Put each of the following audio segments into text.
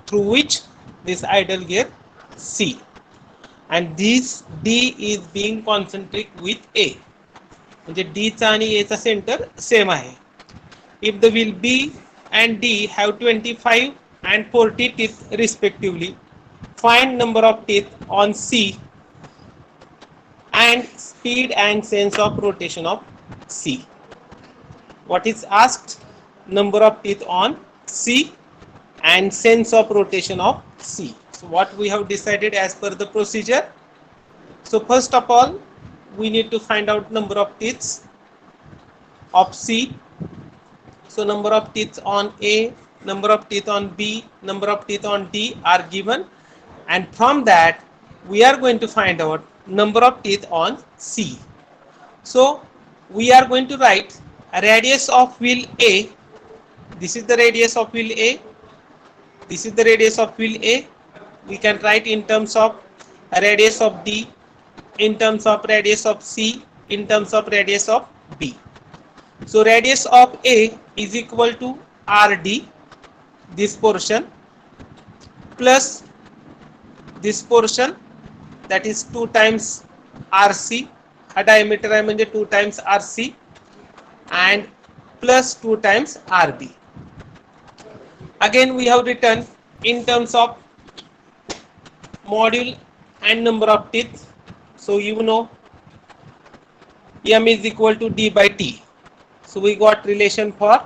through which this idle gear C, and this D is being concentric with A. म्हणजे D चा आणि A चा centre same आहे. If the wheel B and D have 25 and 40 teeth respectively, find number of teeth on C and speed and sense of rotation of C. What is asked? Number of teeth on C and sense of rotation of C. So what we have decided as per the procedure. So first of all, we need to find out number of teeth of C. So number of teeth on A, number of teeth on B, number of teeth on D are given, and from that we are going to find out number of teeth on C. So we are going to write a radius of wheel A. This is the radius of wheel A. This is the radius of wheel A. We can write in terms of a radius of D, in terms of radius of C, in terms of radius of B. So radius of A is equal to RD, this portion, plus this portion, that is 2 times RC, a diameter आहे म्हणजे 2 times RC, and plus 2 times RB. Again we have written in terms of module and number of teeth. So you know M is equal to D by T. So we got relation for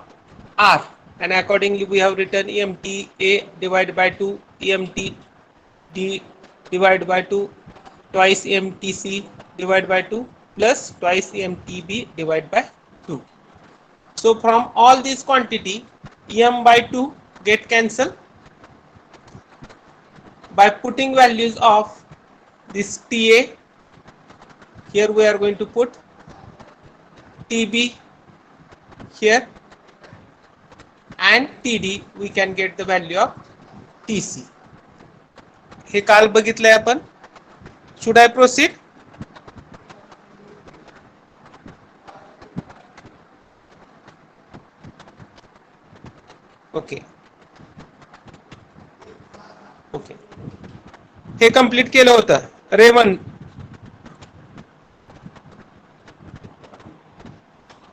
R, and accordingly we have written EMT A divided by 2, EMT D divided by 2, twice EMT C divided by 2, plus twice EMT B divided by 2. So from all this quantity, EM by 2 get cancelled. By putting values of this TA, here we are going to put TB here, and TD we can get the value of TC. हे काल बघितलंय आपण. Should I proceed? Okay. Okay. हे complete केलं होतं.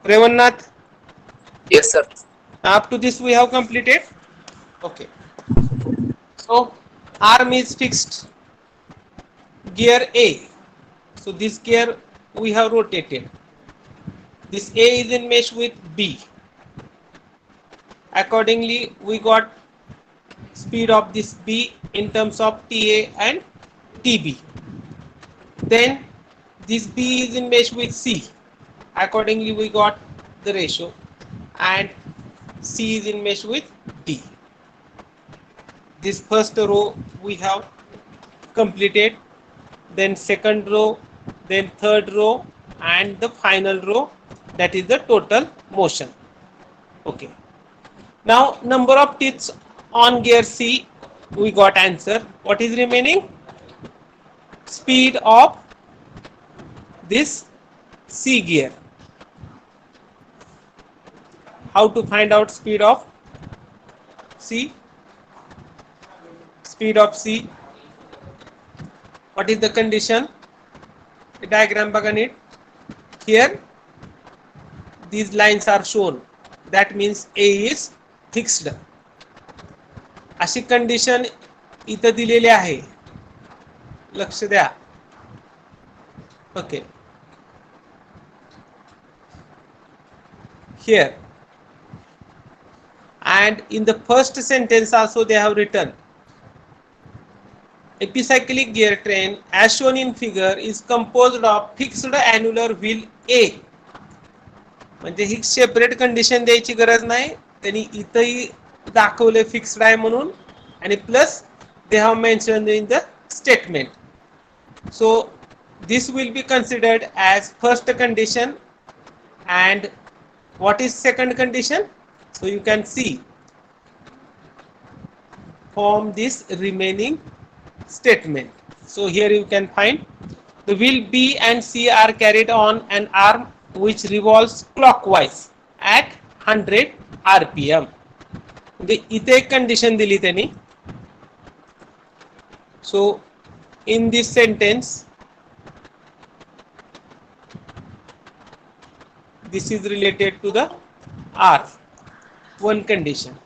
Revannath? Yes, sir. Up to this we have completed. Okay. So arm is fixed. Gear A. So this gear we have rotated. This A is in mesh with B. Accordingly, we got speed of this B in terms of TA and TB. Then this B is in mesh with C. Accordingly, we got the ratio, and C is in mesh with D. This first row we have completed, then second row, then third row, and the final row, that is the total motion. Okay. Now number of teeth on gear C, we got answer. What is remaining? Speed of this C gear. How to find out speed of C? Speed of C. What is the condition? The diagram बघा NEET. Here these lines are shown. That means A is fixed. अशी condition इथं दिलेली आहे. लक्ष द्या. Okay. Here. And in the first sentence also they have written, epicyclic gear train as shown in figure is composed of fixed annular wheel A. म्हणजे ही separate condition द्यायची गरज नाही. त्यांनी इथंही दाखवले फिक्स्ड आहे म्हणून, आणि plus they have mentioned in the statement. So this will be considered as first condition. And what is second condition? So you can see from this remaining statement. So here you can find the wheel B and C are carried on an arm which revolves clockwise at 100 RPM. इथे एक condition दिली त्यांनी, So in this sentence, this is related to the R, one condition,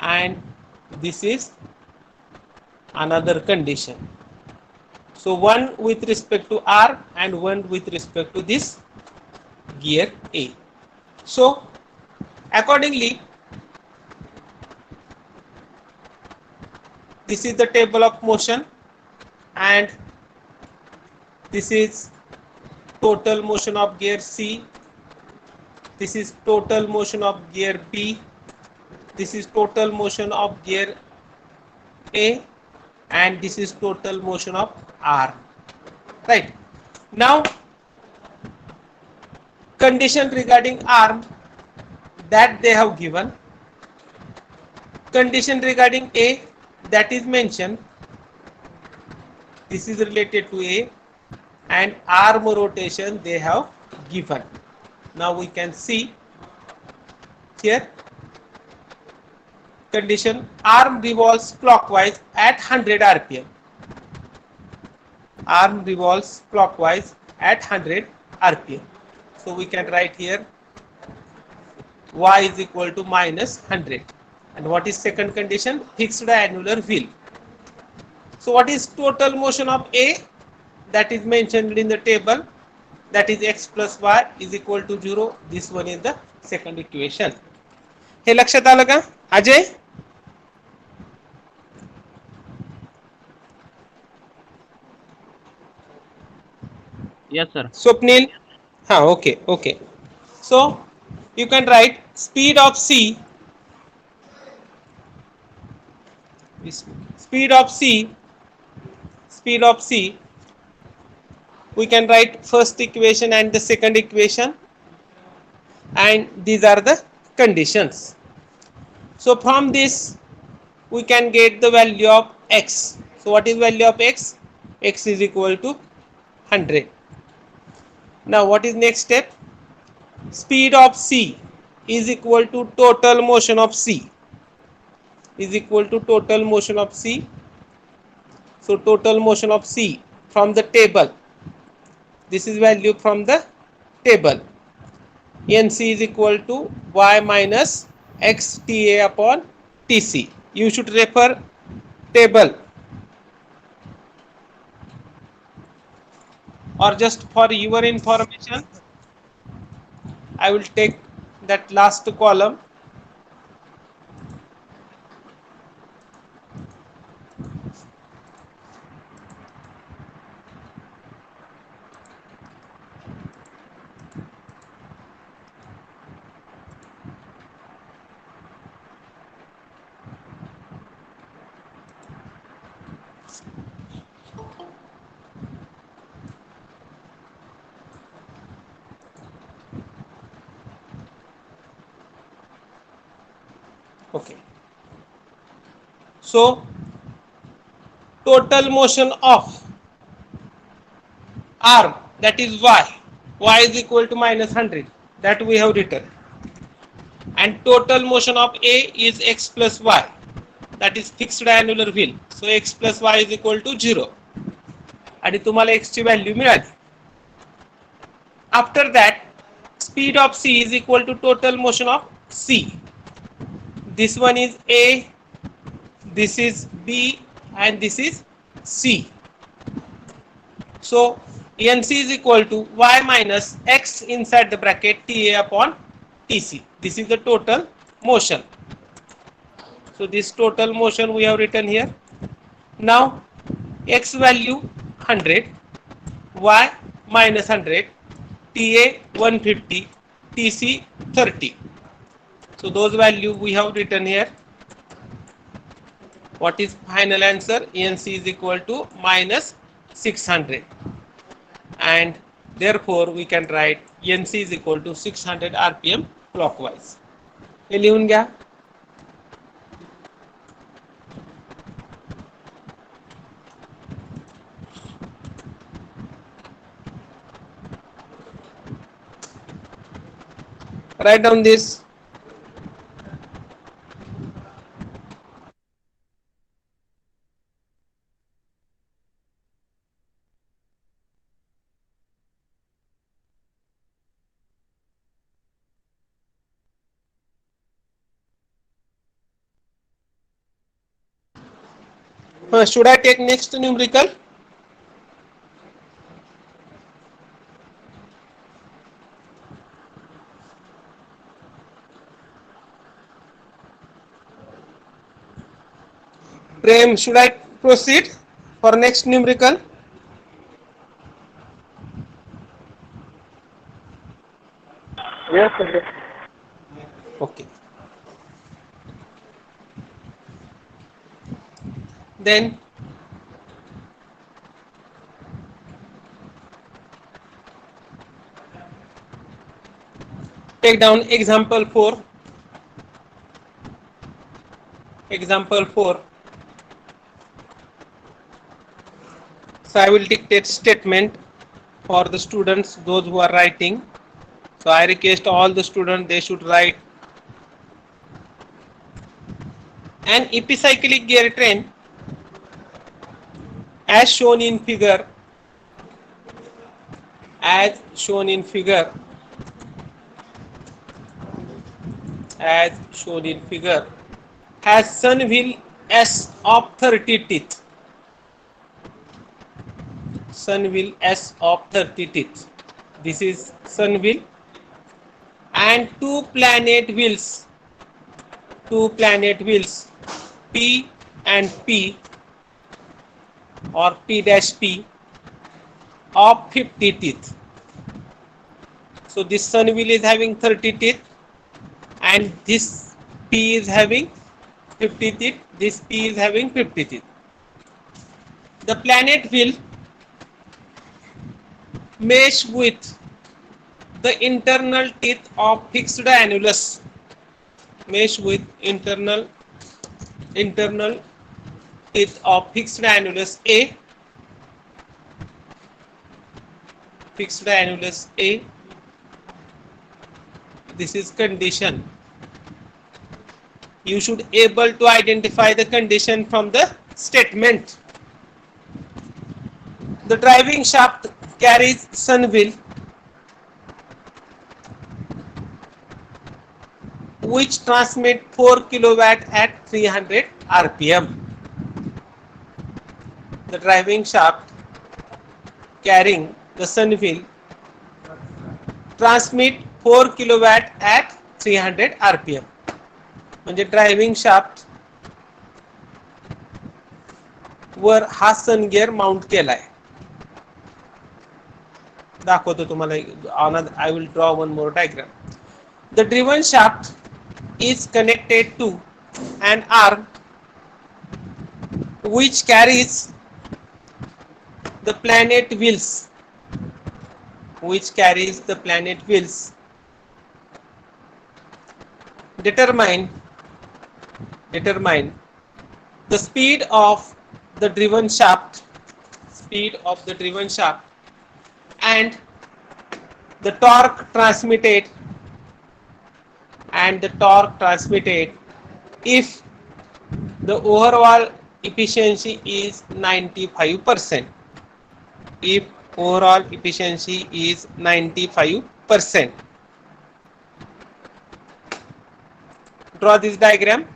and this is another condition. So one with respect to R and one with respect to this gear A. So accordingly, this is the table of motion, and this is total motion of gear C, this is total motion of gear B, this is total motion of gear A, and this is total motion of R. Right. Now condition regarding arm that they have given, condition regarding A that is mentioned, this is related to A, and arm rotation they have given. Now we can see here, condition arm revolves clockwise at 100 rpm. Arm revolves clockwise at 100 rpm. So we can write here y is equal to minus 100. And what is second condition? Fixed annular wheel. So what is total motion of A? That is mentioned in the table, that is x plus y is equal to 0. This one is the second equation. हे लक्षात आलं का Ajay? Yes, sir. Swapnil? Okay. So you can write speed of C, speed of C, we can write first equation and the second equation, and these are the conditions. So from this we can get the value of x. So what is value of x? X is equal to 100. Now what is next step? Speed of C is equal to total motion of C, is equal to total motion of C. So total motion of C from the table, this is value from the table, NC is equal to y minus xTA upon TC. You should refer table, or just for your information I will take that last column. Okay. So total motion of arm, that is y is equal to minus 100, that we have written, and total motion of A is x plus y, that is fixed annular wheel. So x plus y is equal to 0, आणि तुम्हाला x ची value मिळाली. After that, speed of C is equal to total motion of C. This one is A, this is B, and this is C. So NC is equal to y minus x inside the bracket TA upon TC. This is the total motion. So this total motion we have written here. Now x value 100, y minus 100, TA 150, TC 30. So those value we have written here. What is final answer? NC is equal to minus 600, and therefore we can write NC is equal to 600 rpm clockwise. हे लिहून घ्या. Write down this. Should I take next numerical? Prem, should I proceed for next numerical? Yes, sir. Okay. Then take down example 4. Example 4. So I will dictate statement for the students, those who are writing. So I request all the students, they should write. An epicyclic gear train as shown in figure, as shown in figure, as shown in figure, has sun wheel S of 30 teeth. Sun wheel S of 30 teeth. This is sun wheel, and two planet wheels P and P, or P dash P, of 50 teeth. So this sun wheel is having 30 teeth, and this P is having 50 teeth. This P is having 50 teeth. The planet wheel mesh with the internal teeth of fixed annulus. Mesh with internal teeth of fixed annulus A. Fixed annulus A. This is condition. You should able to identify the condition from the statement. The driving shaft carries sun wheel which transmit 4 kilowatt at 300 rpm. The driving shaft carrying the sun wheel transmit 4 kilowatt at 300 rpm. म्हणजे driving shaft वर हा सन gear mount केलाय. दाखवतो तुम्हाला. I will draw one more diagram. The driven shaft is connected to an arm which carries the planet wheels. Determine the speed of the driven shaft and the torque transmitted if the overall efficiency is 95%. If overall efficiency is 95%. Draw this diagram.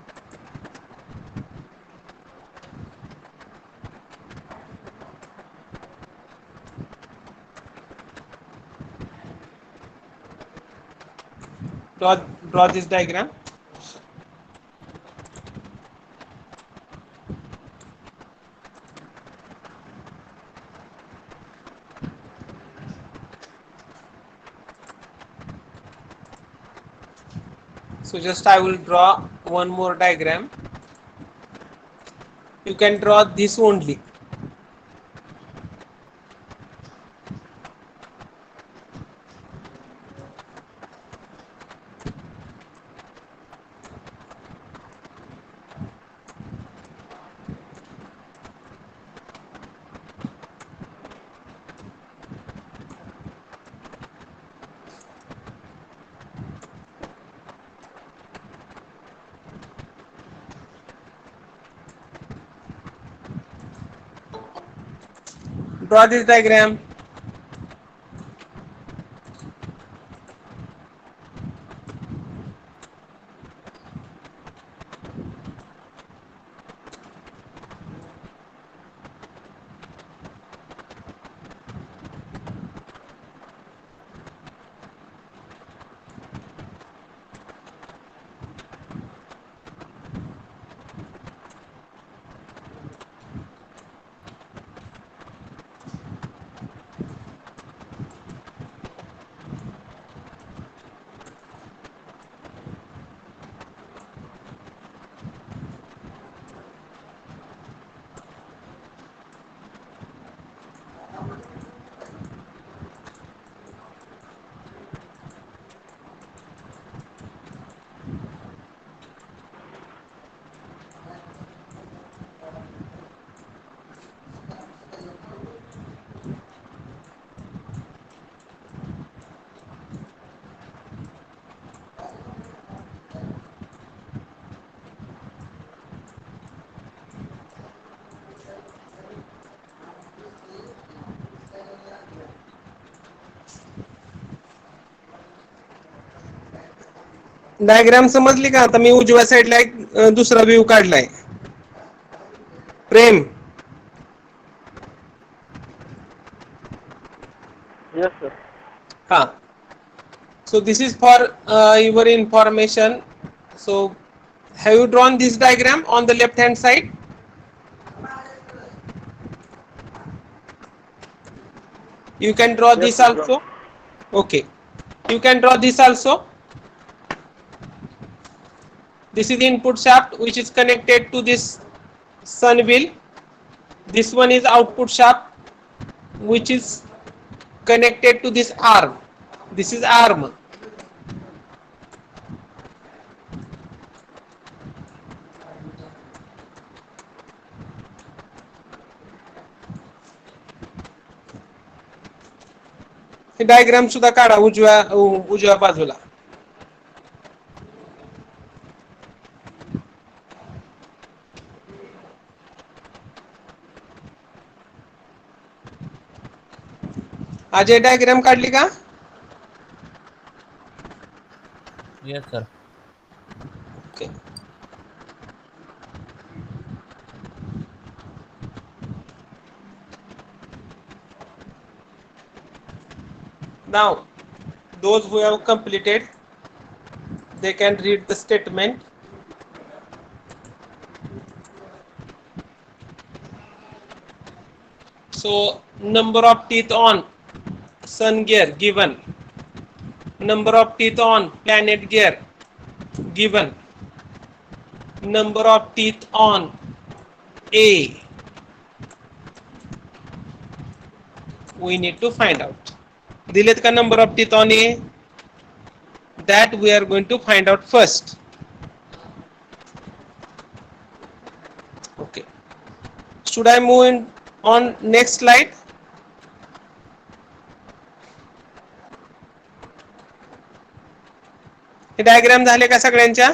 Draw this diagram. So just I will draw one more diagram. You can draw this only. Draw this diagram. Diagram समजली का? आता मी उजव्या साईडला एक दुसरा view काढलाय. प्रेम, Yes, sir. हा. So this is for your information. So have you drawn this diagram on the left hand side? You can draw Yes, this sir. Sure. also. Okay. You can draw this also. This is the input shaft which is connected to this sun wheel. This one is output shaft which is connected to this arm. This is arm. हे diagram सुद्धा काढा उजव्या बाजूला. Ajay diagram काढली का? Yes, sir. Okay. Now, those who have completed, they can read the statement. So, number of teeth on sun gear given. Number of teeth on planet gear given. Number of teeth on A. We need to find out. दिलेत का number of teeth on A? That we are going to find out first. Okay. Should I move in on next slide? हे diagram झाले का सगळ्यांच्या?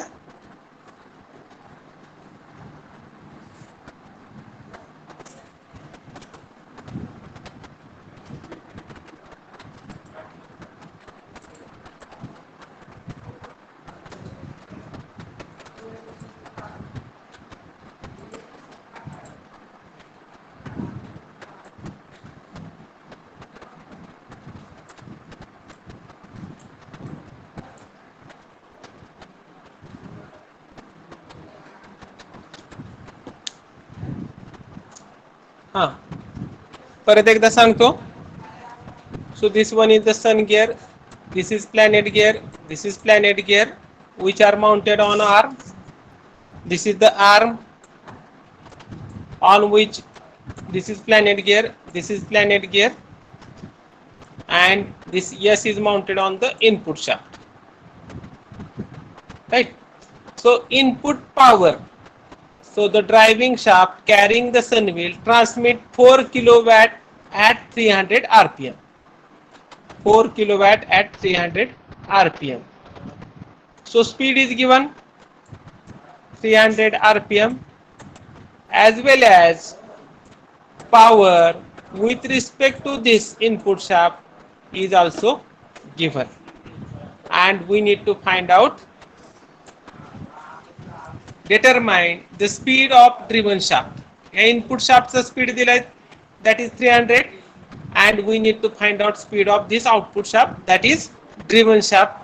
हा, परत एकदा सांगतो. So this one is the sun gear, this is planet gear, this is planet gear which are mounted on arm. This is the arm on which this is planet gear, this is planet gear, and this S is mounted on the input shaft. Right? So input power. So the driving shaft carrying the sun wheel transmit 4 kilowatt at 300 rpm. 4 kilowatt at 300 rpm. So speed is given 300 rpm as well as power with respect to this input shaft is also given, and we need to find out, determine the speed of driven shaft. Input shaft speed दिलाय, that is 300, and we need to find out speed of this output shaft, that is driven shaft,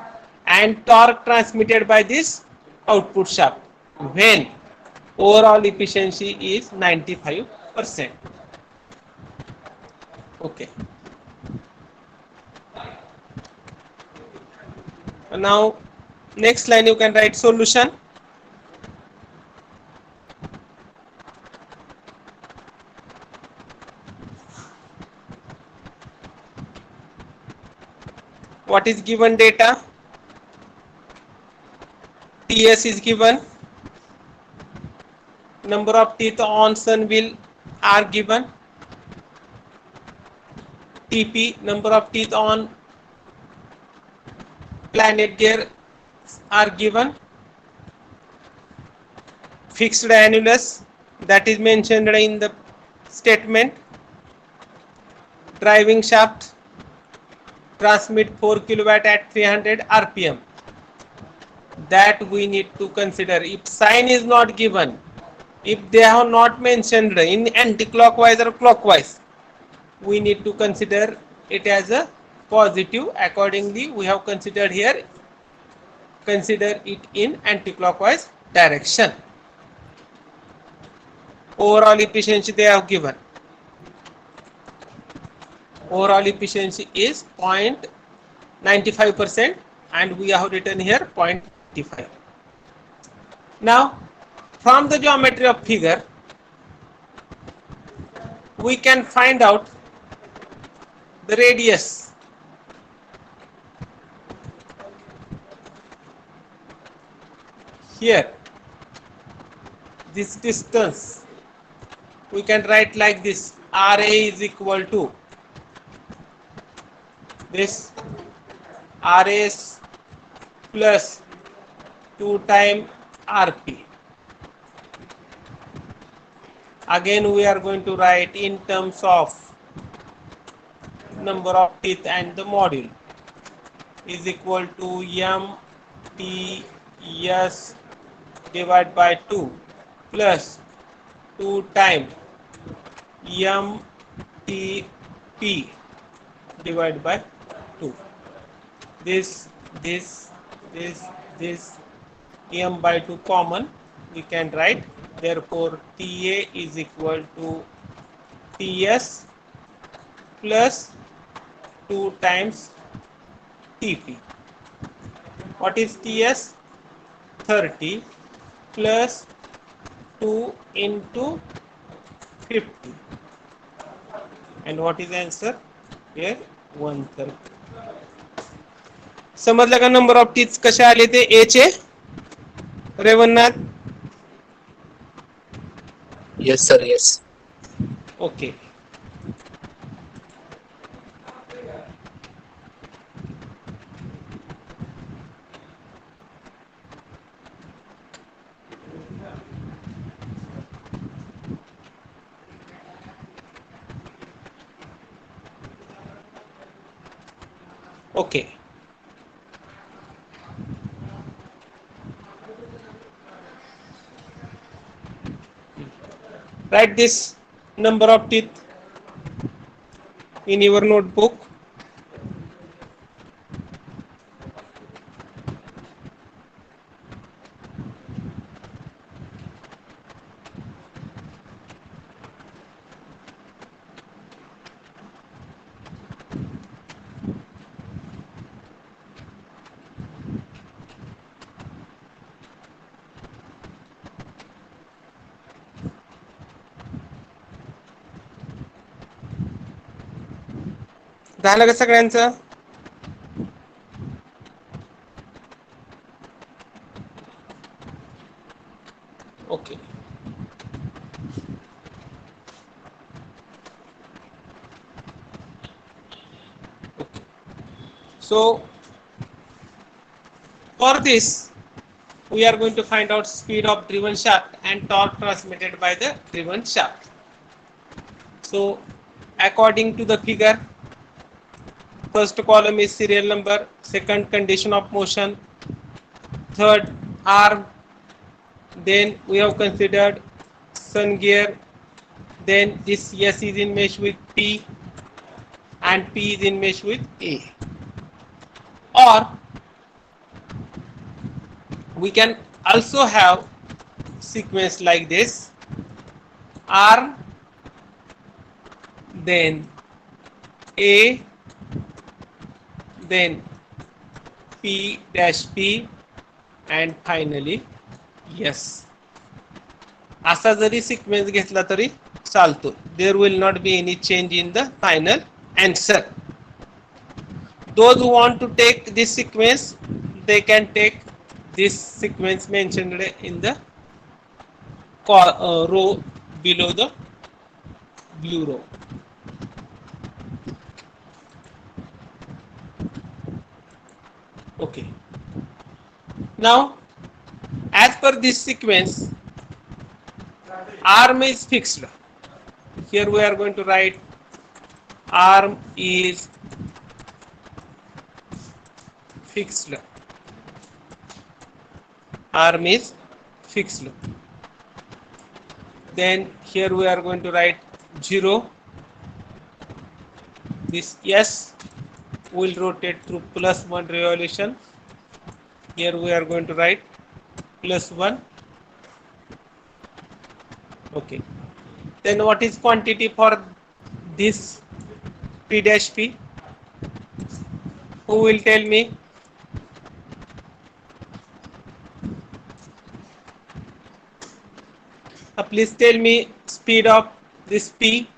and torque transmitted by this output shaft when overall efficiency is 95%. Okay. Now next line you can write solution. What is given data? TS is given. Number of teeth on sun wheel are given. TP, number of teeth on planet gear are given. Fixed annulus, that is mentioned in the statement. Driving shaft transmit 4 kilowatt at 300 rpm. that we need to consider. If sign is not given, if they have not mentioned in anti-clockwise or clockwise, we need to consider it as a positive. Accordingly, we have considered here, consider it in anti-clockwise direction. Overall efficiency they have given. Overall efficiency is 0.95% and we have written here 0.85. Now, from the geometry of figure, we can find out the radius. Here, this distance, we can write like this: RA is equal to this RS plus 2 times RP. Again, we are going to write in terms of number of teeth and the module is equal to MTS divided by 2 plus 2 times MTP divided by 2. This M by 2 common, we can write. Therefore, TA is equal to TS plus 2 times TP. What is TS? 30 plus 2 into 50. And what is the answer? Here 130. समजलं का number of teeth कसे आले ते ए चे रेवन्नाथ? Yes, sir. Yes. Okay. Okay. Write this number of teeth in your notebook. झालं का सगळ्यांचं? Okay. So for this, we are going to find out speed of driven shaft and torque transmitted by the driven shaft. So according to the figure, first column is serial number, second condition of motion, third arm, then we have considered sun gear, then this S is in mesh with P and P is in mesh with A. Or we can also have sequence like this: R, then A, then P dash P and finally S. असा जरी sequence घेतला तरी चालतो. There will not be any change in the final answer. Those who want to take this sequence, they can take this sequence mentioned in the row below the blue row. Okay. Now, as per this sequence, arm is fixed. Here we are going to write arm is fixed. arm is fixed loop. Then here we are going to write 0. This S will rotate through +1 revolution. Here we are going to write +1. Okay. Then what is quantity for this P dash P? Who will tell me? Please tell me speed of this P.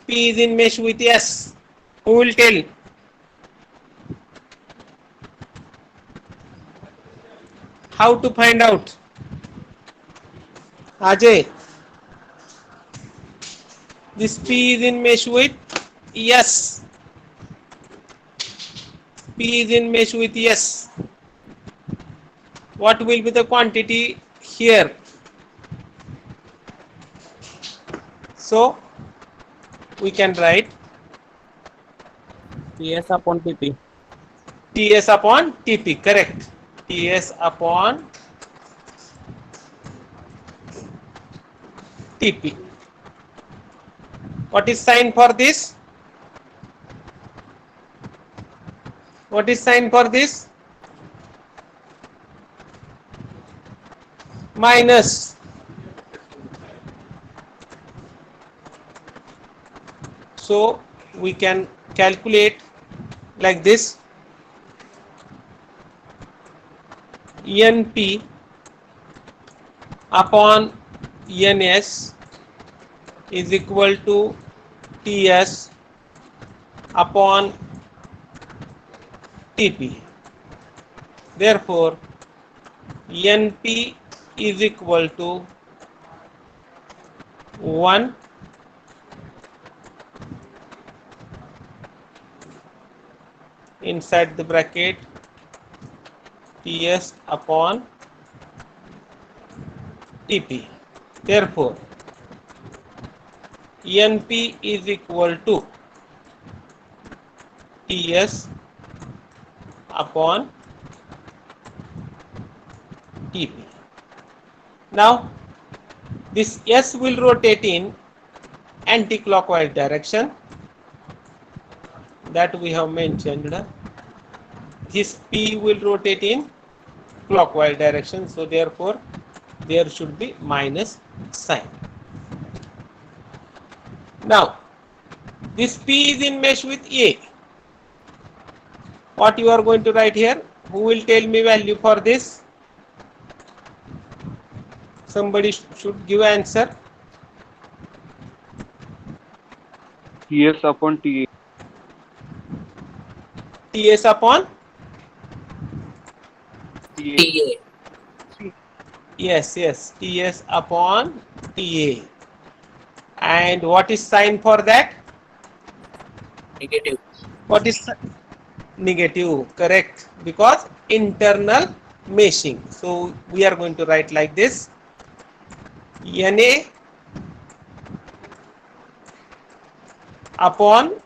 P is in mesh with S. Who will tell? How to find out? Ajay. This P is in mesh with S. P is in mesh with S. What will be the quantity here? So we can write TS upon TP. Ts upon Tp, correct. Ts upon Tp. What is sign for this? What is sign for this? Minus. So we can calculate like this. Np upon Ns is equal to Ts upon Tp. Therefore, Np is equal to 1 inside the bracket Ts upon Tp. Therefore, Np is equal to Ts upon Tp. Now, this S will rotate in anti-clockwise direction, that we have mentioned. This P will rotate in clockwise direction, so therefore there should be minus sign. Now this P is in mesh with A. What you are going to write here? Who will tell me value for this? Somebody should give answer. Ts upon Ta. Ts upon? TA. Yes, Ts upon Ta. And what is sign for that? Negative. What is negative? Correct, because internal meshing. So we are going to write like this: Na upon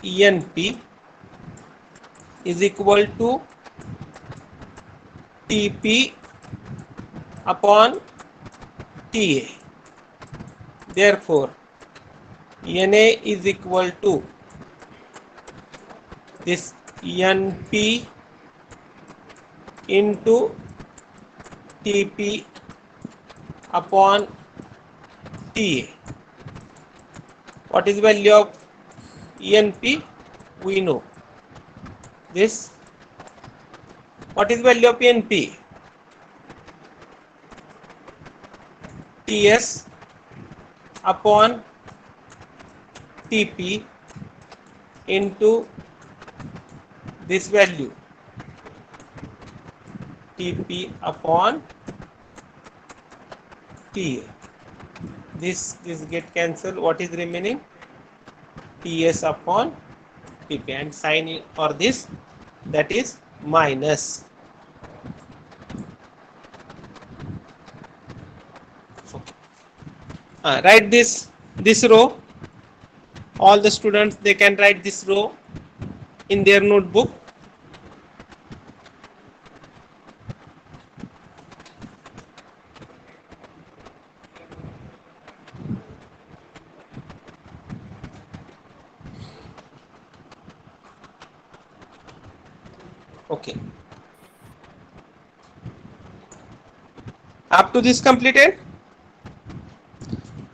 Np is equal to Tp upon Ta. Therefore, Na is equal to this Np into Tp upon Ta. What is value of Np? We know this. What is value of Np? Ts upon Tp into this value, Tp upon Ta. This get cancelled. What is remaining? Ts upon Tp, and sign for this, that is minus. Write this row. All the students, they can write this row in their notebook. Okay. Up to this completed.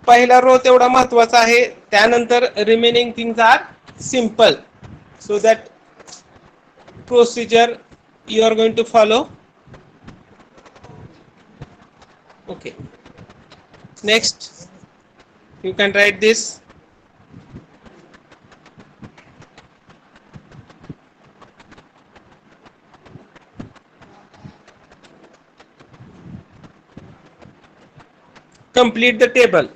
पहिला रो तेवढा महत्वाचा आहे, त्यानंतर remaining things are simple. So that procedure you are going to follow. Okay. Next, you can write this. Complete the table.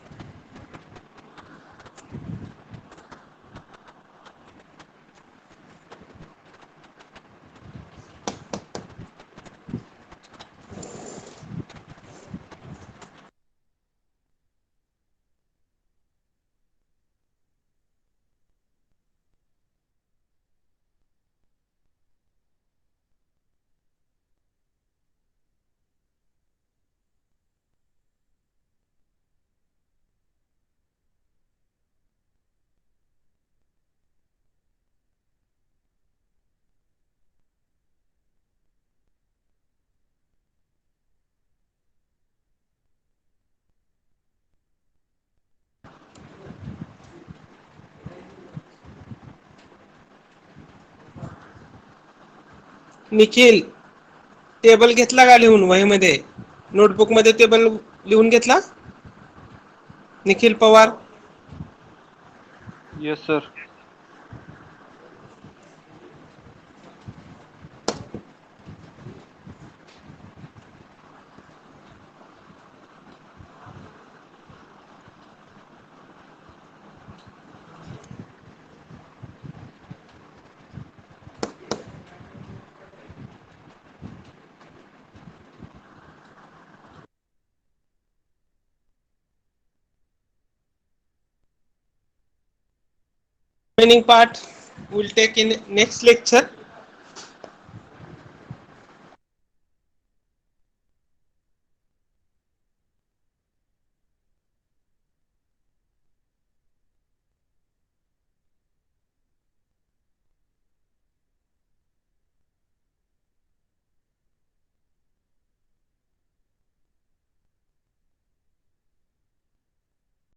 Nikhil, table घेतला का लिहून वहीमध्ये? Notebook मध्ये table लिहून घेतला? Nikhil Pawar. Yes, sir. Remaining part we'll take in next lecture.